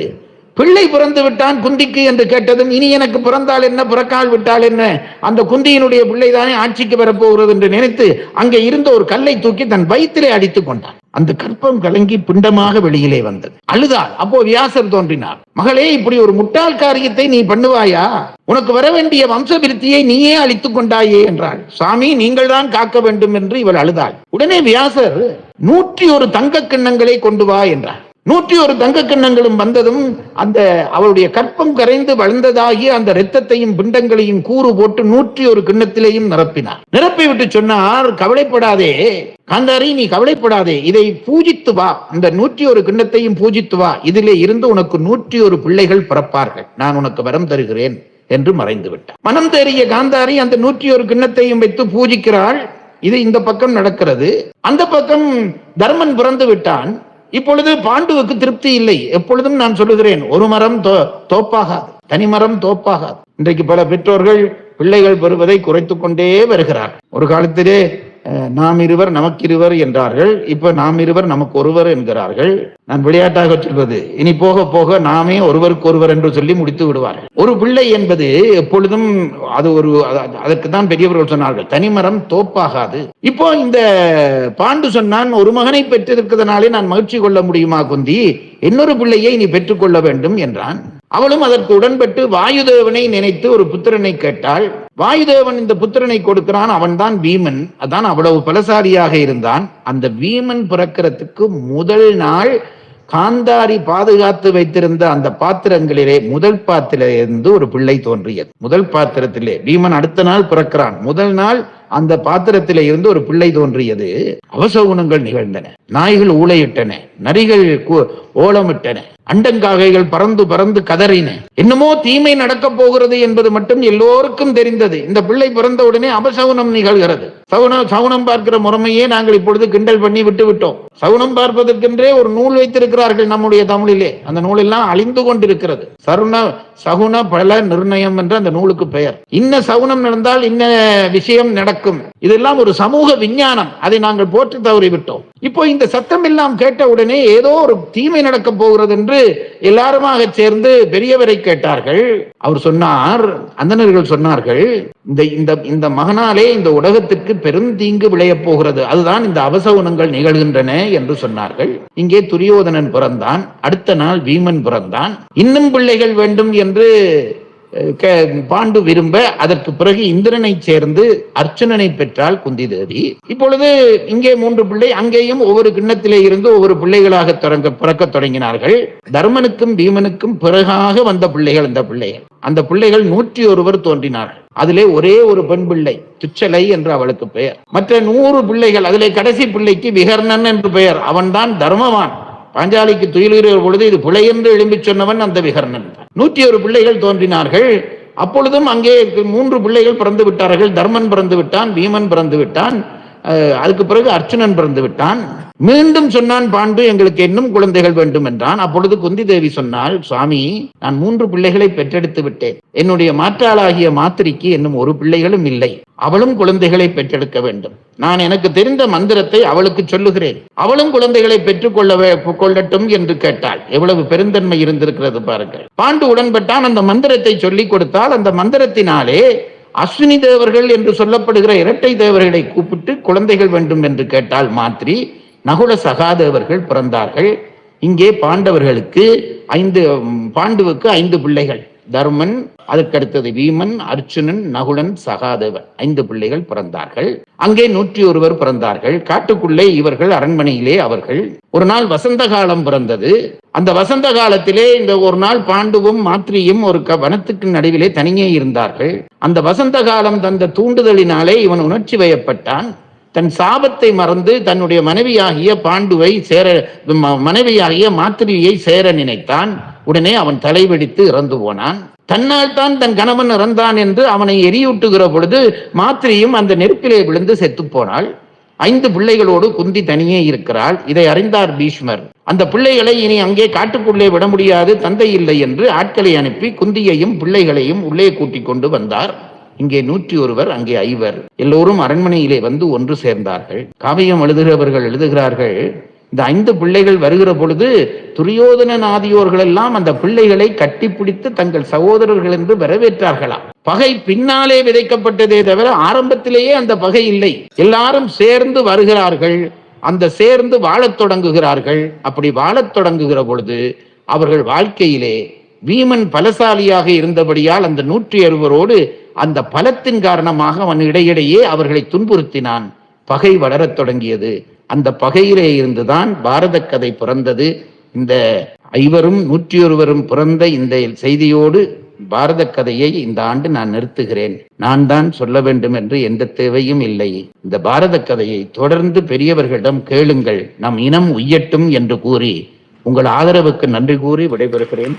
Speaker 1: பிள்ளை பிறந்து விட்டான் குந்திக்கு என்று கேட்டதும் இனி எனக்கு பிறந்தால் என்ன, பிறக்கால் விட்டால் என்ன, அந்த குந்தியினுடைய பிள்ளைதானே ஆட்சிக்கு வரப்போகிறது என்று நினைத்து அங்கே இருந்த ஒரு கல்லை தூக்கி தன் வயிற்றிலே அடித்துக் கொண்டான். அந்த கற்பம் கலங்கி பிண்டமாக வெளியிலே வந்தது. அழுதாள். அப்போ வியாசர் தோன்றினார். மகளே, இப்படி ஒரு முட்டாள் காரியத்தை நீ பண்ணுவாயா? உனக்கு வர வேண்டிய வம்ச விருத்தியை நீயே அழித்துக் கொண்டாயே என்றாள். சாமி, நீங்கள் தான் காக்க வேண்டும் என்று இவள் அழுதாள். உடனே வியாசர் 101 தங்க கிண்ணங்களை கொண்டு வா என்றார். 101 தங்க கிண்ணங்களும் வந்ததும் அந்த அவளுடைய கற்பம் கரைந்து வளர்ந்ததாகிய அந்த இரத்தத்தையும் பிண்டங்களையும் கூறு போட்டு 101 கிண்ணத்திலேயும் நிரப்பினார். நிரப்பிவிட்டு சொன்னார், கவலைப்படாதே காந்தாரி, நீ கவலைப்படாதே, இதை பூஜித்து வா. இந்த 101 கிண்ணத்தையும் பூஜித்து வா. இதிலே இருந்து உனக்கு 101 பிள்ளைகள் பிறப்பார்கள். நான் உனக்கு வரம் தருகிறேன் என்று மறைந்து விட்டார். மனம் தேறிய காந்தாரி அந்த 101 கிண்ணத்தையும் வைத்து பூஜிக்கிறாள். இது இந்த பக்கம் நடக்கிறது. அந்த பக்கம் தர்மன் பிறந்து விட்டான். இப்பொழுது பாண்டுவுக்கு திருப்தி இல்லை. எப்பொழுதும் நான் சொல்லுகிறேன், ஒரு மரம் தோப்பாகாது, தனி மரம் தோப்பாகாது. இன்றைக்கு பல பெற்றோர்கள் பிள்ளைகள் பெறுவதை குறைத்துக் கொண்டே வருகிறார். ஒரு காலத்திலே நாம் இருவர் நமக்கு இருவர் என்றார்கள். இப்ப நாம் இருவர் நமக்கு ஒருவர் என்கிறார்கள். நான் விளையாட்டாக சொல்வது, இனி போக போக நாமே ஒருவருக்கு ஒருவர் என்று சொல்லி முடித்து விடுவார்கள். ஒரு பிள்ளை என்பது எப்பொழுதும் அது அதற்கு தான் பெரியவர்கள் சொன்னார்கள், தனிமரம் தோப்பாகாது. இப்போ இந்த பாண்டு சொன்னான், ஒரு மகனை பெற்றிருக்கிறதுனாலே நான் மகிழ்ச்சி கொள்ள முடியுமா குந்தி? இன்னொரு பிள்ளையை நீ பெற்றுக்கொள்ள வேண்டும் என்றான். அவளும் அதற்கு உடன்பட்டு வாயுதேவனை நினைத்து ஒரு புத்திரனை கேட்டாள். வாயுதேவன் இந்த புத்திரனை கொடுக்கிறான். அவன் தான் வீமன். அதான் அவ்வளவு பலசாலியாக இருந்தான். அந்த வீமன் பிறக்கிறதுக்கு முதல் நாள் காந்தாரி பாதுகாத்து வைத்திருந்த அந்த பாத்திரங்களிலே முதல் பாத்திரத்திலிருந்து ஒரு பிள்ளை தோன்றியது. முதல் பாத்திரத்திலே பீமன் அடுத்த நாள் பிறக்கிறான். முதல் நாள் அந்த பாத்திரத்திலே இருந்து ஒரு பிள்ளை தோன்றியது. அவசகுணங்கள் நிகழ்ந்தன. நாய்கள் ஊளையிட்டன, நரிகள் ஓலமிட்டன, அண்டங்காகைகள் பறந்து பறந்து கதறின. என்னமோ தீமை நடக்க போகிறது என்பது மட்டும் எல்லோருக்கும் தெரிந்தது. இந்த பிள்ளை பிறந்த உடனே அபசகுனம் நிகழ்கிறது. சகுனம் பார்க்கிற முறைமையே நாங்கள் இப்பொழுது கிண்டல் பண்ணி விட்டு விட்டோம். சகுனம் பார்ப்பதற்கென்றே ஒரு நூல் வைத்திருக்கிறார்கள் நம்முடைய தமிழிலே. அந்த நூல் எல்லாம் அழிந்து கொண்டிருக்கிறது. சகுன பல நிர்ணயம் என்ற அந்த நூலுக்கு பெயர். இன்ன சகுனம் நடந்தால் இன்ன விஷயம் நடக்கும். இதெல்லாம் ஒரு சமூக விஞ்ஞானம். அதை நாங்கள் போட்டு தவறிவிட்டோம். இப்போ இந்த சத்தம் எல்லாம் கேட்ட உடனே ஏதோ ஒரு தீமை நடக்க போகிறது என்று எல்லாருமாக சேர்ந்து பெரியவரை கேட்டார்கள். அவர் சொன்னார், அந்தணர்கள் சொன்னார்கள், இந்த மகனாலே இந்த உலகத்திற்கு பெருந்தீங்கு விளைய போகிறது. அதுதான் இந்த அவசகுணங்கள் நிகழ்கின்றன என்று சொன்னார்கள். இங்கே துரியோதனன் பிறந்தான். அடுத்த நாள் பீமன் பிறந்தான். இன்னும் பிள்ளைகள் வேண்டும் என்று பாண்டு விரும்ப அதற்கு பிறகு இந்திரனை சேர்ந்து அர்ச்சுனனை பெற்றால் குந்தி தேவி. இப்பொழுது இங்கே 3 பிள்ளை, அங்கேயும் ஒவ்வொரு கிண்ணத்திலே இருந்து ஒவ்வொரு பிள்ளைகளாக பிறக்க தொடங்கினார்கள். தர்மனுக்கும் பீமனுக்கும் பிறகாக வந்த பிள்ளைகள் அந்த பிள்ளைகள் 101 தோன்றினார்கள். அதிலே ஒரே ஒரு பெண் பிள்ளை துச்சலை என்று அவளுக்கு பெயர். மற்ற 100 பிள்ளைகள், அதிலே கடைசி பிள்ளைக்கு விகர்ணன் என்று பெயர். அவன்தான் தர்மவான். பாஞ்சாலிக்கு துயிலுகிற பொழுது இது பிழை என்று எழும்பி சொன்னவன் அந்த விகர்ணன். 101 பிள்ளைகள் தோன்றினார்கள். அப்பொழுதும் அங்கே 3 பிள்ளைகள் பிறந்து விட்டார்கள். தர்மன் பிறந்து விட்டான், பீமன் பிறந்து விட்டான், அதுக்கு பிறகு அர்ச்சுனன் பிறந்து விட்டான். மீண்டும் சொன்னான் பாண்டு, எங்களுக்கு இன்னும் குழந்தைகள் வேண்டும் என்றான். அப்பொழுது குந்தி தேவி சொன்னாள், சுவாமி, நான் 3 பிள்ளைகளை பெற்றெடுத்து விட்டேன். என்னுடைய மாற்றாளாகிய மாத்திரிக்கு இன்னும் 1 பிள்ளைகளும் இல்லை. அவளும் குழந்தைகளை பெற்றெடுக்க வேண்டும். நான் எனக்கு தெரிந்த மந்திரத்தை அவளுக்கு சொல்லுகிறேன். அவளும் குழந்தைகளை பெற்றுக் கொள்ளட்டும் என்று கேட்டாள். எவ்வளவு பெருந்தன்மை இருந்திருக்கிறது பாருங்கள். பாண்டு உடன்பட்டான். அந்த மந்திரத்தை சொல்லிக் கொடுத்தால் அந்த மந்திரத்தினாலே அஸ்வினி தேவர்கள் என்று சொல்லப்படுகிற இரட்டை தேவர்களை கூப்பிட்டு குழந்தைகள் வேண்டும் என்று கேட்டால் மாத்திரி. நகுல சகாதேவர்கள் பிறந்தார்கள். இங்கே பாண்டவர்களுக்கு பாண்டுவுக்கு 5 பிள்ளைகள். தர்மன், அதற்கடுத்தது பீமன், அர்ச்சுனன், நகுலன், சகாதேவன் 5 பிள்ளைகள் பிறந்தார்கள். அங்கே 101 பிறந்தார்கள். காட்டுக்குள்ளே இவர்கள் அரண்மனையிலே அவர்கள். ஒரு நாள் வசந்த காலம் பிறந்தது. அந்த வசந்த காலத்திலே இந்த ஒரு நாள் பாண்டுவும் மாத்திரியும் ஒரு வனத்துக்கு நடுவிலே தனியே இருந்தார்கள். அந்த வசந்த காலம் தந்த தூண்டுதலினாலே இவன் உணர்ச்சி வயப்பட்டான். தன் சாபத்தை மறந்து தன்னுடைய மனைவியாகிய மாத்திரியை சேர நினைத்தான். உடனே அவன் தலைவெடித்து இறந்து போனான். தன்னால் தான் தன் கணவன் இறந்தான் என்று அவனை எரியூட்டுகிற பொழுது மாத்திரியும் அந்த நெருப்பிலே விழுந்து செத்து போனாள். 5 பிள்ளைகளோடு குந்தி தனியே இருக்கிறாள். இதை அறிந்தார் பீஷ்மர். அந்த பிள்ளைகளை இனி அங்கே காட்டுக்குள்ளே விட முடியாது, தந்தை இல்லை என்று ஆட்களை அனுப்பி குந்தியையும் பிள்ளைகளையும் உள்ளே கூட்டிக் கொண்டு வந்தார். இங்கே 101, அங்கே 5. எல்லோரும் அரண்மனையிலே வந்து ஒன்று சேர்ந்தார்கள். காவியம் எழுதுகிறவர்கள் எழுதுகிறார்கள், இந்த 5 பிள்ளைகள் வருகிற பொழுது துரியோதனன் ஆதியோர்கள் எல்லாம் அந்த பிள்ளைகளை கட்டிப்பிடித்து தங்கள் சகோதரர்கள் என்று வரவேற்றார்களாம். பகை பின்னாலே விதைக்கப்பட்டதே தவிர ஆரம்பத்திலேயே அந்த பகை இல்லை. எல்லாரும் சேர்ந்து வருகிறார்கள். அந்த சேர்ந்து வாழத் தொடங்குகிறார்கள். அப்படி வாழத் தொடங்குகிற பொழுது அவர்கள் வாழ்க்கையிலே பீமன் பலசாலியாக இருந்தபடியால் அந்த 160 அந்த பலத்தின் காரணமாக அவன் இடையிடையே அவர்களை துன்புறுத்தினான். பகை வளரத் தொடங்கியது. அந்த பகையிலே இருந்துதான் பாரத கதை பிறந்தது. இந்த 5 101 பிறந்த இந்த செய்தியோடு பாரத கதையை இந்த ஆண்டு நான் நிறுத்துகிறேன். நான் தான் சொல்ல வேண்டும் என்று எந்த தேவையும் இல்லை. இந்த பாரத கதையை தொடர்ந்து பெரியவர்களிடம் கேளுங்கள். நம் இனம் உய்யட்டும் என்று கூறி உங்கள் ஆதரவுக்கு நன்றி கூறி விடைபெறுகிறேன்.